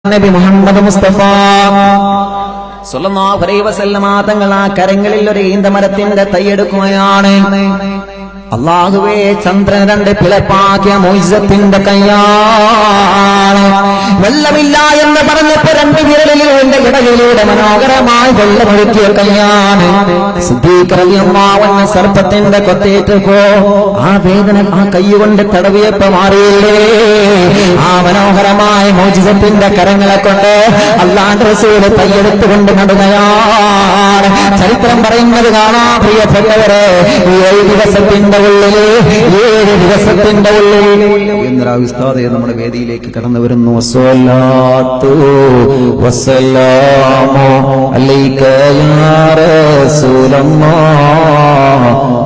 നബി മുഹമ്മദ് മുസ്തഫ സ്വല്ലല്ലാഹു അലൈഹി വസല്ലമ തങ്ങൾ ആ കരങ്ങളിൽ ഒരു ഈന്തമരത്തിന്റെ തൈയെടുക്കുകയാണ്. അല്ലാഹുവേ, ചന്ദ്രൻ രണ്ട് പിളപ്പാക്കിയ മുഇസ്സത്തിന്റെ കയ്യാണ്. വെള്ളമില്ല എന്ന് പറഞ്ഞപ്പോ രണ്ട് വിരലിലൂടെ ഇടയിലൂടെ മനോഹരമായി വെള്ളമൊഴുക്കിയ കയ്യാണ്. സിദ്ദീഖ് റളിയല്ലാഹു അൻഹു സർപ്പത്തിന്റെ കൊത്തേറ്റപ്പോ ആ വേദന ആ കൈകൊണ്ട് തടവിയപ്പോ മാറിയില്ലേ? ആ മനോഹരമായ മുഇസ്സത്തിന്റെ കരങ്ങളെ കൊണ്ട് അല്ലാഹുവിന്റെ റസൂൽ തൈയെടുത്തുകൊണ്ട് നടുകയാണ്. ചരിത്രം പറയുന്നത് കാണാം പ്രിയപ്പെട്ടവരെ. 7 ദിവസത്തിന്റെ ഉള്ളിൽ എന്നൊരു ഉസ്താദ് നമ്മുടെ വേദിയിലേക്ക് കടന്നു വരുന്നു. വസ്സലാത്തു വസ്സലാമു അലൈക യാ റസൂലല്ലാഹ്,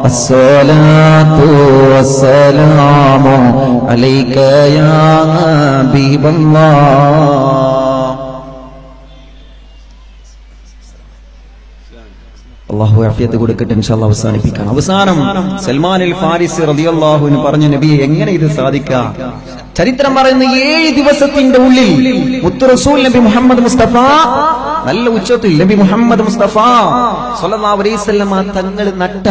വസ്സലാത്തു വസ്സലാമു അലൈക യാ ഹബീബല്ലാഹ്. അല്ലാഹു ആഫിയത്ത് കൊടുക്കട്ടെ. ഇൻഷാല്ലാഹ് അവസാനിപ്പിക്കാം. അവസാനം സൽമാനുൽ ഫാരിസി റളിയല്ലാഹു അൻഹു പറഞ്ഞു, നബിയെ, എങ്ങനെ ഇത് സാധിക്കാം? ചരിത്രം പറയുന്ന 7 ദിവസത്തിന്റെ ഉള്ളിൽ മുത്തു റസൂൽ നബി മുഹമ്മദ് മുസ്തഫ, നല്ല ഉച്ചത്തിൽ നബി മുഹമ്മദ് മുസ്തഫ സ്വല്ലല്ലാഹു അലൈഹി വസല്ലം തങ്ങൾ നട്ട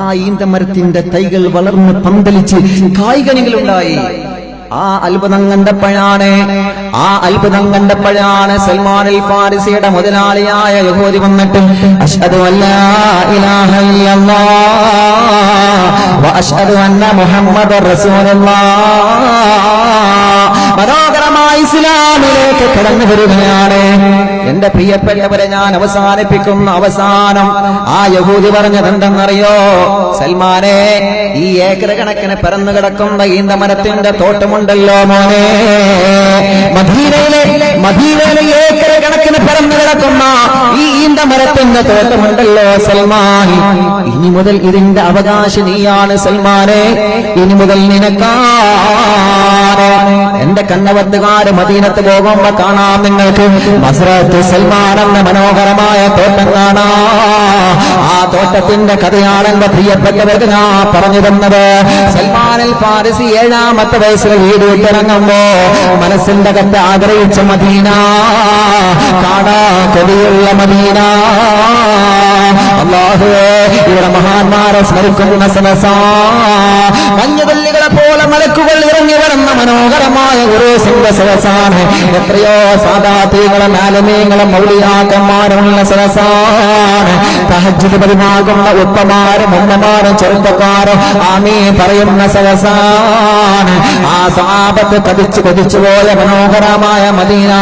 ആ ഈന്തമരത്തിന്റെ തൈകൾ വളർന്ന് പന്തലിച്ച് കായ്കനികളുണ്ടായി. ആ അത്ഭുതം കണ്ടപ്പോഴാണ് സൽമാനുൽ ഫാരിസിയുടെ മുതലാളിയായ യഹൂദി വന്നിട്ട് അശ്ഹദു അല്ലാ ഇലാഹ ഇല്ലല്ലാഹ് വ അശ്ഹദു അന്ന മുഹമ്മദർ റസൂലുള്ളാഹ് മനോഹരമായ ഇസ്ലാമിലേക്ക് കടന്നു വരികയാണ്. എന്റെ പ്രിയപ്പെട്ടവരെ, ഞാൻ അവസാനിപ്പിക്കുന്ന അവസാനം ആ യഹൂദി പറഞ്ഞതെന്തെന്നറിയോ? സൽമാനെ, ഈ ഏക്കർ കണക്കിന് പരന്നു കിടക്കുന്ന ഈന്തമരത്തിന്റെ തോട്ടമുണ്ടല്ലോ മോനെ, മദീനയിലെ ഏക്കർ കണക്കിന് പരന്നു കിടക്കുന്ന ഈ ഈന്തമരത്തിന്റെ തോട്ടമുണ്ടല്ലോ സൽമാൻ, ഇനി മുതൽ ഇതിന്റെ അവകാശി നീയാണ് സൽമാനെ. ഇനി മുതൽ നിനക്കാണ്. എന്റെ കണ്ണവത്തുകാര് മദീനത്ത് പോകുമ്പോ കാണാം നിങ്ങൾക്ക് മസ്റത്ത് സൽമാൻ എന്ന മനോഹരമായ തോട്ടം കാണാം. ആ തോട്ടത്തിന്റെ കഥയാണ് എന്റെ പ്രിയപ്പെട്ടവർക്ക് ഞാൻ പറഞ്ഞു തന്നത്. സൽമാനുൽ ഫാരിസി 7ാമത്തെ വയസ്സിൽ വീട് വിട്ടിറങ്ങുമ്പോ മനസ്സിന്റെ കത്ത് ആഗ്രഹിച്ച മദീന, കാണാ കൊടിയുള്ള മദീന. അല്ലാഹുവേ, ഇവിടെ മഹാന്മാരെ സ്മരിക്കുന്ന സദസ്സാ, മഞ്ഞുതുള്ളികളെ പോലെ മലക്കുകൾ ഇറങ്ങി വരുന്ന മനോഹരമായ ഒരു സദസ്സാണ്. എത്രയോ സാദാത്തുകളും ആലിമീങ്ങളും മൗലിയാക്കന്മാരുമുള്ള സദസ്സാണ്. തഹജ്ജുദ് പതിവാകുന്ന ഉപ്പമാരും ഉമ്മമാരും ചെറുപ്പക്കാരും ആമീൻ പറയുന്ന സദസ്സാണ്. ആ സഹാബത്ത് കൊതിച്ചു പോയ മനോഹരമായ മദീന.